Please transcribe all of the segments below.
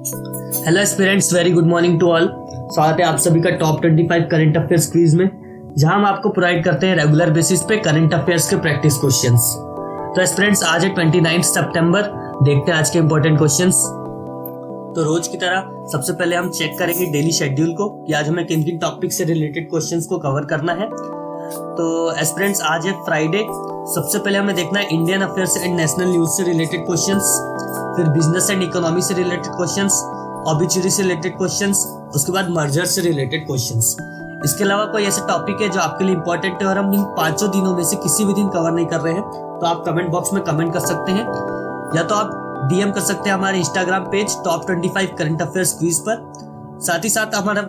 Hello aspirants, very good morning to all. स्वागत है आप सभी का टॉप 25 करंट अफेयर्स क्विज में, जहां हम आपको प्रोवाइड करते हैं रेगुलर बेसिस पे करंट अफेयर्स के प्रैक्टिस क्वेश्चंस। तो एस्पिरेंट्स, आज है 29 सितंबर। देखते हैं आज के इंपॉर्टेंट क्वेश्चंस। तो रोज की तरह सबसे पहले हम चेक करेंगे डेली शेड्यूल को कि आज हमें किन किन टॉपिक से रिलेटेड क्वेश्चंस को कवर करना है। तो एस्पिरेंट्स, आज है फ्राइडे। सबसे पहले हमें देखना है Indian affairs and national news से रिलेटेड क्वेश्चंस, फिर बिजनेस एंड इकोनॉमी से रिलेटेड क्वेश्चंस, ऑबिचुरी से रिलेटेड क्वेश्चंस, उसके बाद मर्जर से रिलेटेड क्वेश्चंस। इसके अलावा कोई ऐसा टॉपिक है जो आपके लिए इंपॉर्टेंट है और हम इन 5 दिनों में से किसी भी दिन कवर नहीं कर रहे हैं, तो आप कमेंट बॉक्स में कमेंट कर सकते हैं, या तो आप डीएम कर सकते हैं हमारे Instagram page top 25 current affairs quiz पर। साथ ही साथ हमारा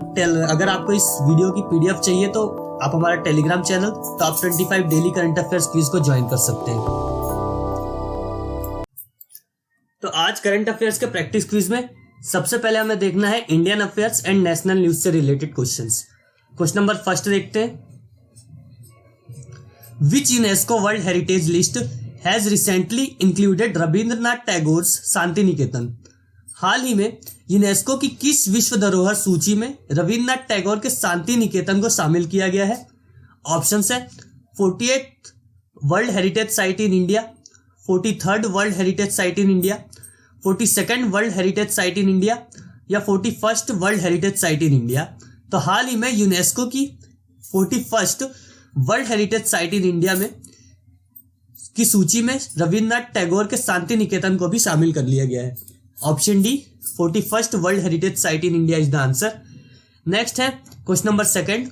अगर आपको इस वीडियो की पीडीएफ चाहिए तो आप हमारा Telegram channel top 25 daily current affairs quiz को ज्वाइन कर सकते हैं। तो आज करंट अफेयर्स के प्रैक्टिस क्विज में सबसे पहले हमें देखना है Indian affairs and national news से related questions. Question number first देखते हैं। Which UNESCO world heritage list has recently included Rabindranath Tagore Shantiniketan? हाल ही में यूनेस्को की किस विश्व धरोहर सूची में रविंद्रनाथ टैगोर के शांति निकेतन को शामिल किया गया है? ऑप्शंस है 48th world heritage site in India, 43rd world heritage site in India, 42nd world heritage site in India, या 41st world heritage site in India. तो हाल ही में यूनेस्को की 41st world heritage site in India में की सूची में रविंद्रनाथ टैगोर के शांति निकेतन को भी शामिल कर लिया गया है। Option D, 41st world heritage site in India is the answer. Next है question number second.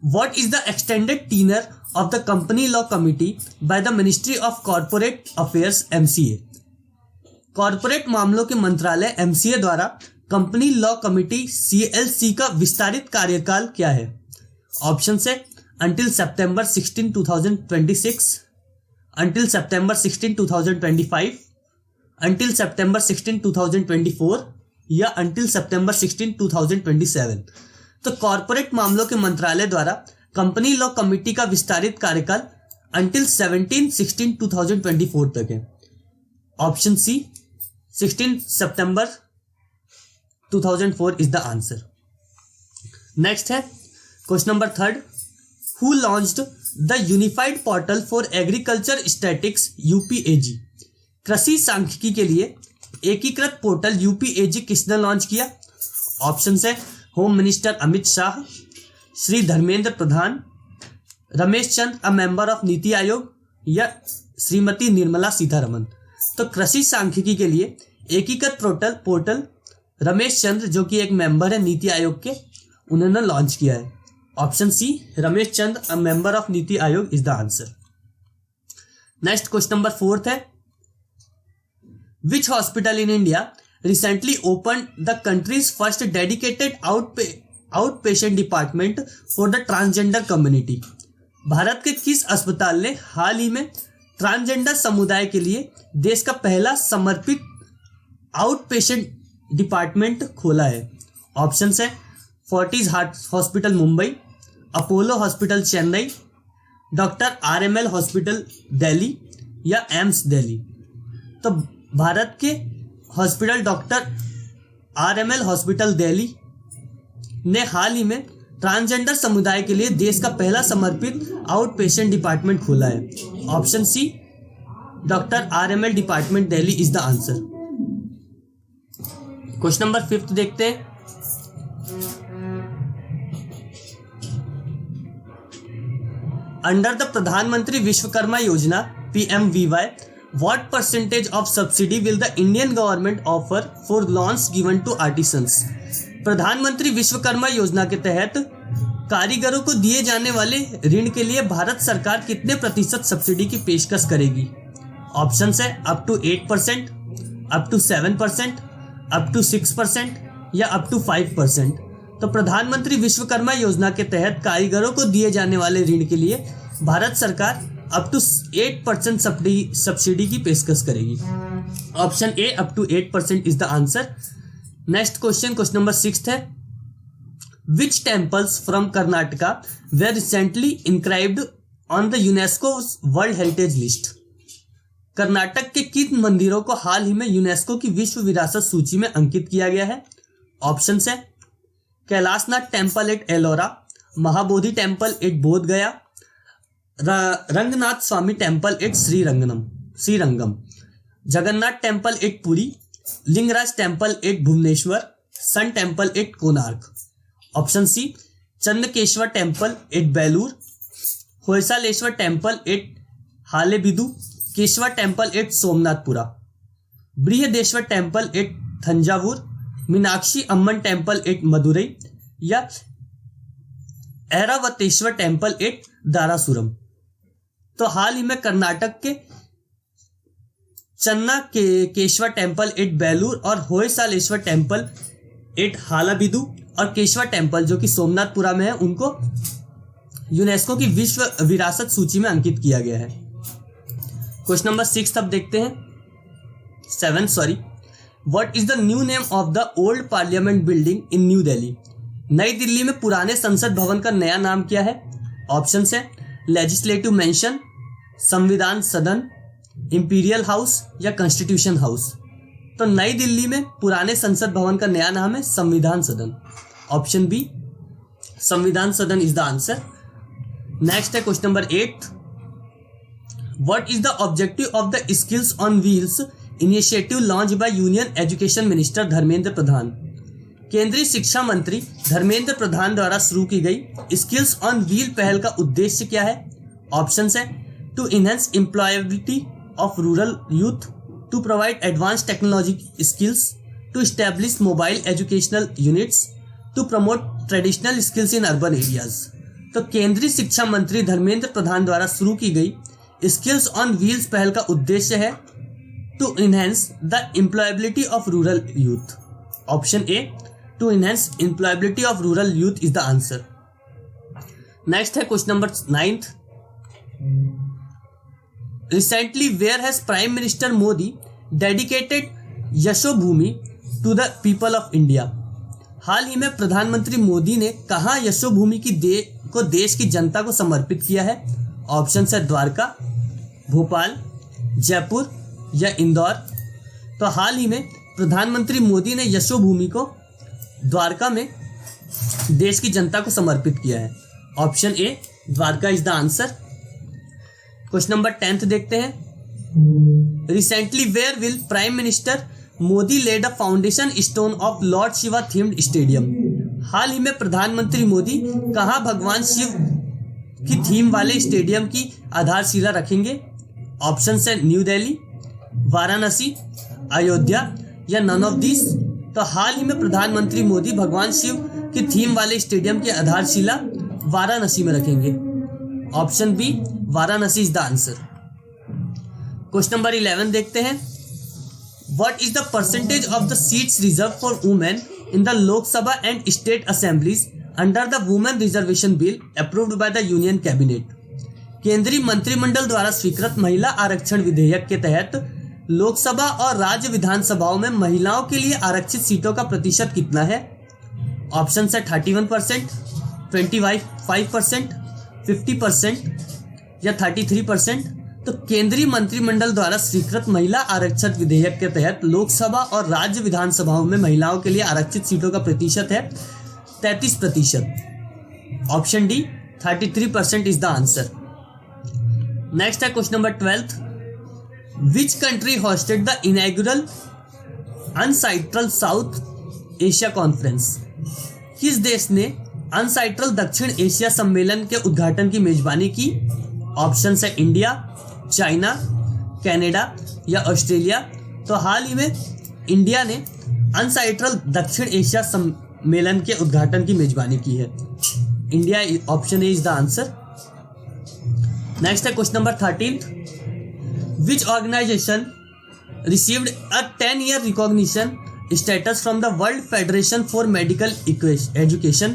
What is the extended tenure of the company law committee by the ministry of corporate affairs MCA? Corporate मामलों के मंत्रालय MCA द्वारा company law committee CLC का विस्तारित कार्यकाल क्या है? ऑप्शन है until September 16, 2026, until September 16, 2025, until September 16, 2024, या until September 16, 2027। तो कॉर्पोरेट मामलों के मंत्रालय द्वारा कंपनी लॉ कमिटी का विस्तारित कार्यकाल until 17/16/2024 तक है। Option C, 16 September 2004 is the answer. Next है question number third. Who launched the Unified Portal for Agriculture Statistics UPAG? कृषि सांख्यिकी के लिए एकीकृत पोर्टल यूपीएजी किसने लॉन्च किया? ऑप्शन है home minister Amit Shah, Shri Dharmendra Pradhan, Ramesh Chand a member of NITI आयोग, या श्रीमती निर्मला सीतारमन। तो कृषि सांख्यिकी के लिए एकीकृत पोर्टल रमेश चंद्र, जो कि एक मेंबर है नीति आयोग के, उन्होंने लॉन्च किया है। Option C, Ramesh Chand a member of NITI Aayog is the answer. Next question number fourth है। Which hospital in India recently open the country's first dedicated outpatient department for the transgender community? भारत के किस अस्पताल ने हाल ही में ट्रांसजेंडर समुदाय के लिए देश का पहला समर्पित आउट पेशेंट डिपार्टमेंट खोला है? ऑप्शन है Fortis heart hospital Mumbai, Apollo hospital Chennai, doctor RML hospital Delhi, या एम्स दिल्ली। तो भारत के hospital doctor RML hospital Delhi ने हाल ही में ट्रांसजेंडर समुदाय के लिए देश का पहला समर्पित आउट पेशेंट डिपार्टमेंट खोला है। Option C, doctor RML department Delhi is the answer. Question number fifth देखते हैं। अंडर द प्रधानमंत्री विश्वकर्मा योजना PMVY, what percentage of subsidy will the Indian government offer for loans given to artisans? प्रधानमंत्री विश्वकर्मा योजना के तहत कारीगरों को दिए जाने वाले ऋण के लिए भारत सरकार कितने प्रतिशत सब्सिडी की पेशकश करेगी? ऑप्शन है up to 8%, up to 7%, up to 6%, या अप टू 5%। तो प्रधानमंत्री विश्वकर्मा योजना के तहत कारीगरों को दिए जाने वाले ऋण के लिए भारत सरकार अप टू 8% सब्सिडी की पेशकश करेगी। Option A, up to 8% is the answer. Next question number 6 है। Which temples from Karnataka were recently inscribed on the UNESCO world heritage list? Karnataka के किन मंदिरों को हाल ही में यूनेस्को की विश्व विरासत सूची में अंकित किया गया है? ऑप्शन है Kailashnath temple at Ellora, Mahabodhi temple at Bodh Gaya, Ranganatha Swamy temple at Srirangam, Jagannath temple at Puri, Lingaraj temple at Bhubaneswar, sun temple at Konark. Option C Chandrakeshwar temple at Belur, Hoysaleswara temple at Halebidu, Keshava temple at Somanathapura, Brihadeeswara temple at Thanjavur, Meenakshi Amman temple at Madurai या ऐरावतेश्वर टेम्पल एट दारासुरम। तो हाल ही में कर्नाटक के चन्ना के केशवर टेम्पल एट बेलूर और होयसालेश्वर टेम्पल एट हालाबिदु और Keshwar temple जो कि सोमनाथपुरा में है, उनको यूनेस्को की विश्व विरासत सूची में अंकित किया गया है। क्वेश्चन नंबर 6 अब देखते हैं 7 sorry. What is the new name of the old parliament building in new Delhi? नई दिल्ली में पुराने संसद भवन का नया नाम क्या है? ऑप्शन है लेजिस्लेटिव मेंशन, संविधान सदन, इंपीरियल हाउस या कॉन्स्टिट्यूशन हाउस। तो नई दिल्ली में पुराने संसद भवन का नया नाम है संविधान सदन। Option B Samvidhan Sadan is the answer. Next है question number 8। What is the objective of the skills on wheels initiative launch by union education minister Dharmendra Pradhan? केंद्रीय शिक्षा मंत्री धर्मेंद्र प्रधान द्वारा शुरू की गई स्किल्स ऑन व्हील पहल का उद्देश्य क्या है? ऑप्शन है to enhance employability of rural youth, to provide advance technology skills, to establish mobile educational units, to promote traditional skills in urban areas. तो केंद्रीय शिक्षा मंत्री धर्मेंद्र प्रधान द्वारा शुरू की गई स्किल्स ऑन व्हील्स पहल का उद्देश्य है to enhance the employability of rural youth. Option A to enhance employability of rural youth is the answer. Next है question number 9। Recently where has prime minister Modi dedicated Yashobhoomi to the people of India? हाल ही में प्रधानमंत्री मोदी ने कहाँ यशोभूमि को देश की जनता को समर्पित किया है? ऑप्शन है द्वारका, भोपाल, जयपुर या इंदौर। तो हाल ही में प्रधानमंत्री मोदी ने यशोभूमि को द्वारका में देश की जनता को समर्पित किया है। Option A Dwarka is the answer. Question number 10 देखते हैं। Recently where will prime minister Modi laid a foundation stone of lord Shiva themed stadium? हाल ही में प्रधानमंत्री मोदी कहाँ भगवान शिव की थीम वाले स्टेडियम की आधारशिला रखेंगे? ऑप्शन है न्यू दिल्ली, वाराणसी, अयोध्या या नन ऑफ दिस। तो हाल ही में प्रधानमंत्री मोदी भगवान शिव की थीम वाले स्टेडियम की आधारशिला वाराणसी में रखेंगे। Option B Varanasi is the answer. Question number 11 देखते हैं। What is the percentage of the seats reserve for women in the Lok Sabha and state assemblies under the women reservation bill approved by the union cabinet? केंद्रीय मंत्रिमंडल द्वारा स्वीकृत महिला आरक्षण विधेयक के तहत लोकसभा और राज्य विधानसभाओं में महिलाओं के लिए आरक्षित सीटों का प्रतिशत कितना है? ऑप्शन है 31%, 25%, 50% या 33%। तो केंद्रीय मंत्रिमंडल द्वारा स्वीकृत महिला आरक्षण विधेयक के तहत लोकसभा और राज्य विधानसभाओं में महिलाओं के लिए आरक्षित सीटों का प्रतिशत है 33%। Option D 33% is the answer. Next है question number 12। Which country hosted the inaugural UNCITRAL South Asia conference? किस देश ने अनसाइट्रल दक्षिण एशिया सम्मेलन के उद्घाटन की मेजबानी की? ऑप्शन है इंडिया, चाइना, कनाडा या ऑस्ट्रेलिया। तो हाल ही में इंडिया ने अनसाइट्रल दक्षिण एशिया सम्मेलन के उद्घाटन की मेजबानी की है। India option A is the answer. Next है question number 13। Which organization received a 10-year recognition status from the world federation for medical education?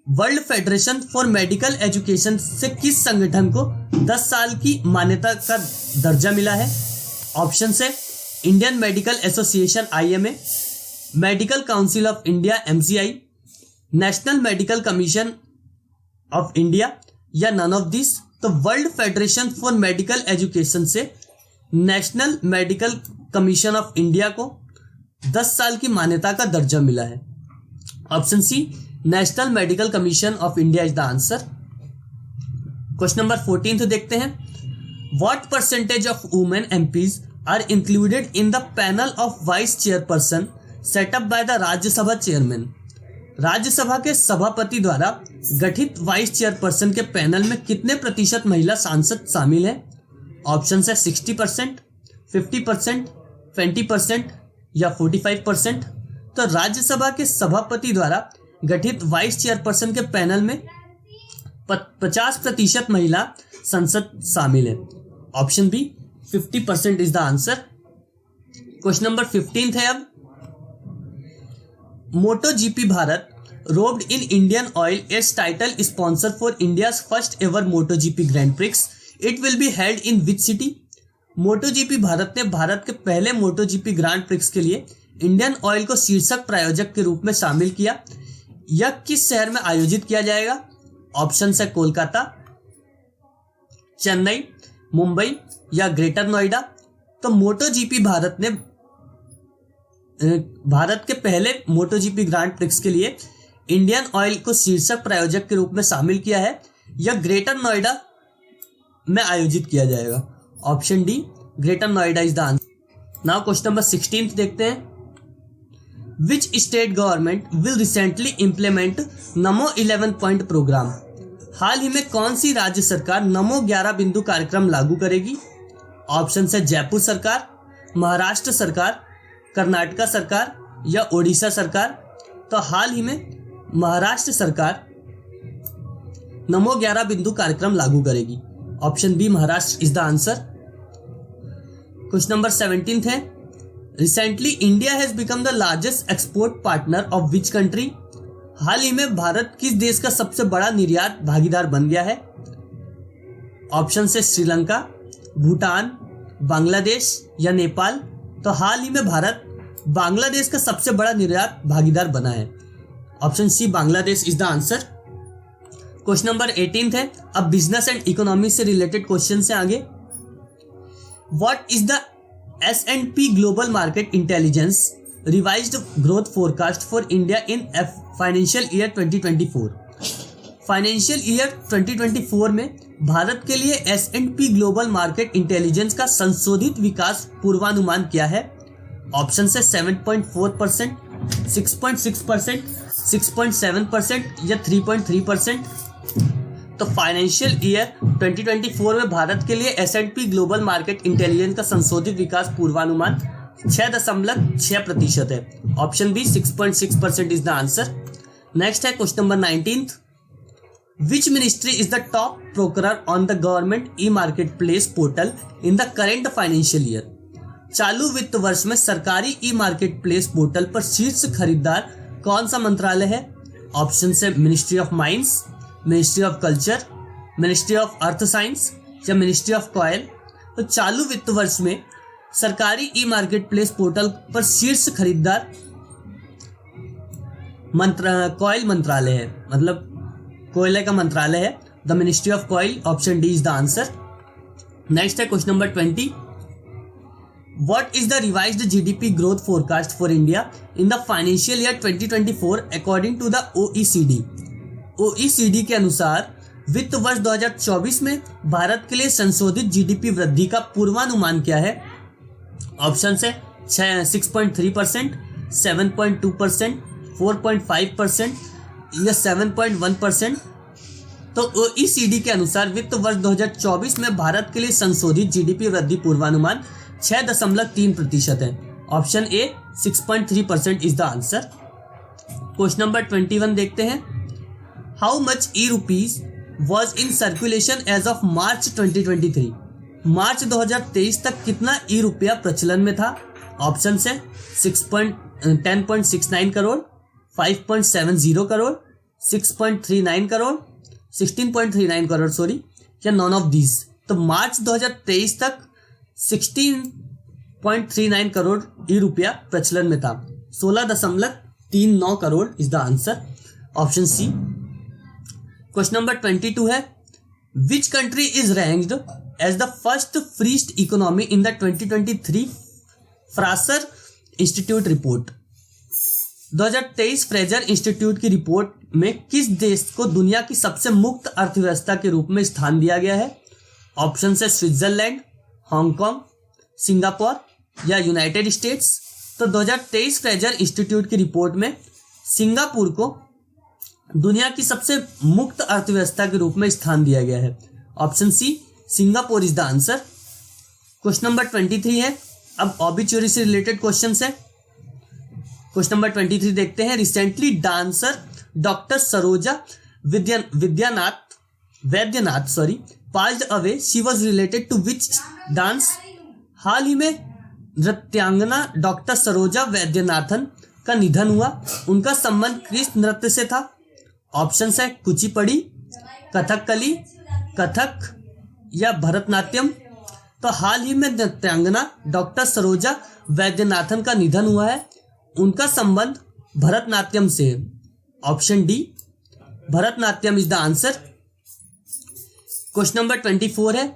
World federation for medical education से किस संगठन को 10 साल की मान्यता का दर्जा मिला है? ऑप्शन है Indian medical association IMA, medical council of India MCI, national medical commission of India या नन ऑफ दिस। तो world federation for medical education से national medical commission of India को 10 साल की मान्यता का दर्जा मिला है? Option C, national medical commission of India is the answer. Question number 14 देखते हैं। What percentage of women MPs are included in the panel of vice chairperson setup by the Rajya Sabha chairman? Rajya Sabha के सभापति द्वारा गठित वाइस चेयरपर्सन के panel में कितने प्रतिशत महिला सांसद शामिल हैं? ऑप्शन है 60%, 50%, 20% या 45%। तो राज्यसभा के सभापति द्वारा गठित वाइस चेयरपर्सन के पैनल में 50% महिला संसद शामिल है। Option B 50% is the answer. Question number 15 है अब। MotoGP Bharat roped in Indian Oil as title sponsor for India's first ever MotoGP grand prix. It will be held in which city? MotoGP Bharat ने भारत के पहले मोटो GP grand prix के लिए Indian oil को शीर्षक प्रायोजक के रूप में शामिल किया। यह किस शहर में आयोजित किया जाएगा? ऑप्शन है कोलकाता, चेन्नई, मुंबई या ग्रेटर नोएडा। तो मोटो जीपी भारत ने भारत के पहले मोटो जीपी ग्रैंड प्रिक्स के लिए इंडियन ऑयल को शीर्षक प्रायोजक के रूप में शामिल किया है। यह ग्रेटर नोएडा में आयोजित किया जाएगा। Option D, greater Noida is the answer. Now question number 16 देखते हैं। Which state government will recently implement NaMo 11 point programme? हाल ही में कौन सी राज्य सरकार नमो 11 बिंदु कार्यक्रम लागू करेगी? ऑप्शन है जयपुर सरकार, महाराष्ट्र सरकार, कर्नाटका सरकार या ओडिशा सरकार। तो हाल ही में महाराष्ट्र सरकार नमो 11 बिंदु कार्यक्रम लागू करेगी। Option B, Maharashtra is the answer. Question number 17 है। Recently India has become the largest export partner of which country? हाल ही में भारत किस देश का सबसे बड़ा निर्यात भागीदार बन गया है? ऑप्शन है श्रीलंका, भूटान, बांग्लादेश या नेपाल। तो हाल ही में भारत बांग्लादेश का सबसे बड़ा निर्यात भागीदार बना है। Option C, Bangladesh is the answer. Question number 18 है। अब बिजनेस एंड इकोनॉमी से रिलेटेड क्वेश्चन से आगे। What is the S&P global market intelligence revised growth forecast for India in financial year 2024? Financial year 2024 में भारत के लिए S&P ग्लोबल मार्केट इंटेलिजेंस का संशोधित विकास पूर्वानुमान क्या है? ऑप्शन है 7.4%, 6.6%, 6.7% या 3.3%। तो फाइनेंशियल ईयर 2024 में भारत के लिए S&P ग्लोबल मार्केट इंटेलिजेंस का संशोधित विकास पूर्वानुमान 6.6% है। Option B 6.6% is the answer. Next है question number 19। Which ministry is the top procurer on the government e marketplace portal in the current financial year? चालू वित्त वर्ष में सरकारी ई मार्केट प्लेस पोर्टल पर शीर्ष खरीदार कौन सा मंत्रालय है? ऑप्शन है ministry of mines, ministry of culture, ministry of earth science या मिनिस्ट्री ऑफ कॉयल। तो चालू वित्त वर्ष में सरकारी ई मार्केट प्लेस पोर्टल पर शीर्ष खरीदार कॉयल मंत्रालय है, मतलब कोयले का मंत्रालय है, the ministry of coil. Option D is the answer. Next है question number 20। What is the revised GDP growth forecast for India in the financial year 2024 according to the OECD? OECD के अनुसार वित्त वर्ष 2024 में भारत के लिए संशोधित GDP वृद्धि का पूर्वानुमान क्या है? ऑप्शन है 6.3%, 7.2%, 4.5% या 7.1%। तो OECD के अनुसार वित्त वर्ष 2024 में भारत के लिए संशोधित GDP वृद्धि पूर्वानुमान 6.3% है। Option A 6.3% is the answer. Question number 21 देखते हैं। How much e rupees was in circulation as of March 2023? March 2023 तक कितना ई रुपया प्रचलन में था? ऑप्शन है 10.69 करोड़, 5.70 करोड़, 6.39 करोड़, 16.39 करोड़ सॉरी, या नॉन ऑफ दीज। तो मार्च 2023 तक 16.39 करोड़ ई रुपया प्रचलन में था। 16.39 crore is the answer. Option C. Question number 22 है। Which country is ranked as the first freest economy in the 2023 Fraser Institute report. 2023 Fraser Institute की रिपोर्ट में किस देश को दुनिया की सबसे मुक्त अर्थव्यवस्था के रूप में स्थान दिया गया है? ऑप्शन है स्विट्जरलैंड, हांगकांग, सिंगापुर या यूनाइटेड स्टेट्स। तो 2023 फ्रेजर इंस्टीट्यूट की रिपोर्ट में सिंगापुर को दुनिया की सबसे मुक्त अर्थव्यवस्था के रूप में स्थान दिया गया है। Option C, Singapore is the answer. Question number 23 है। अब ऑबिचुरी से रिलेटेड क्वेश्चन है। क्वेश्चन नंबर 23 देखते हैं। Recently dancer doctor Saroja Vaidyanathan passed away. She was related to which dance? हाल ही में नृत्यांगना डॉक्टर सरोजा वैद्यनाथन का निधन हुआ। उनका संबंध किस नृत्य से था? ऑप्शन है कुचिपुड़ी, कथकली, कथक या भरतनाट्यम। तो हाल ही में नृत्यांगना डॉक्टर सरोजा वैद्यनाथन का निधन हुआ है। उनका संबंध भरतनाट्यम से है। Option D, Bharatanatyam is the answer. Question number 24 है।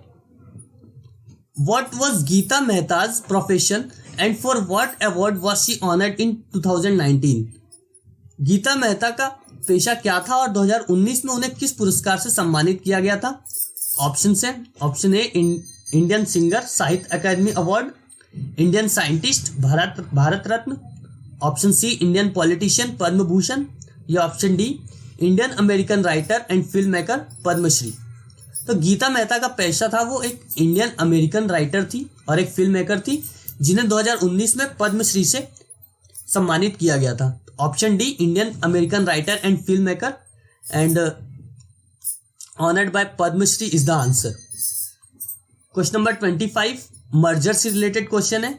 What was Geeta Mehta's profession and for what award was she honoured in 2019? Geeta Mehta का पेशा क्या था और 2019 में उन्हें किस पुरस्कार से सम्मानित किया गया था? ऑप्शन है। ऑप्शन ए, Indian singer Sahitya Akademi award, Indian scientist Bharat Ratna, option C, Indian politician Padma Bhushan, या option D, Indian American writer and film maker Padma Shri. तो गीता मेहता का पेशा था वो एक इंडियन अमेरिकन राइटर थी और एक फिल्म मेकर थी, जिन्हें 2019 में पद्मश्री से सम्मानित किया गया था। Option D, Indian American writer and film maker and honoured by Padma Shri is the answer. Question number 25 merger से रिलेटेड क्वेश्चन है।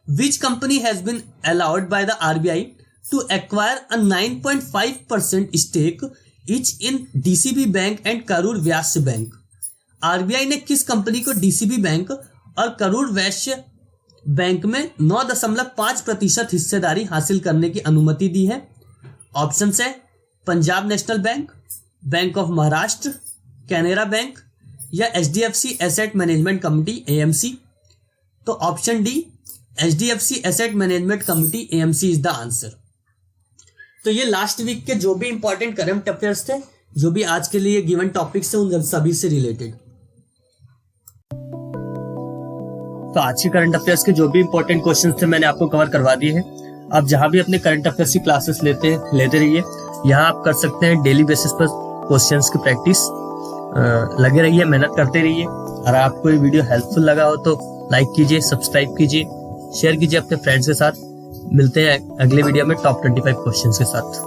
Which company has been allowed by the RBI to acquire a 9.5% stake each in DCB bank and Karur Vysya bank? RBI ने किस company को DCB bank और Karur Vysya bank में 9.5% हिस्सेदारी हासिल करने की अनुमति दी है? ऑप्शन है Punjab national bank, bank of Maharashtra, Canara bank या HDFC asset management committee AMC. तो option D, HDFC asset management committee AMC is the answer. तो ये लास्ट वीक के जो भी इंपॉर्टेंट करंट अफेयर्स थे, जो भी आज के लिए गिवन टॉपिक्स थे, उन सभी से रिलेटेड। तो आज के करंट अफेयर्स के जो भी इंपॉर्टेंट क्वेश्चंस थे मैंने आपको कवर करवा दिए हैं। आप जहां भी अपने करंट अफेयर्स की क्लासेस लेते रहिए। यहाँ आप कर सकते हैं डेली बेसिस पर क्वेश्चंस की प्रैक्टिस। लगे रहिए, मेहनत करते रहिए। अगर आपको ये वीडियो हेल्पफुल लगा हो तो लाइक कीजिए, सब्सक्राइब कीजिए, शेयर कीजिए अपने फ्रेंड्स के साथ। मिलते हैं अगले वीडियो में टॉप 25 क्वेश्चंस के साथ।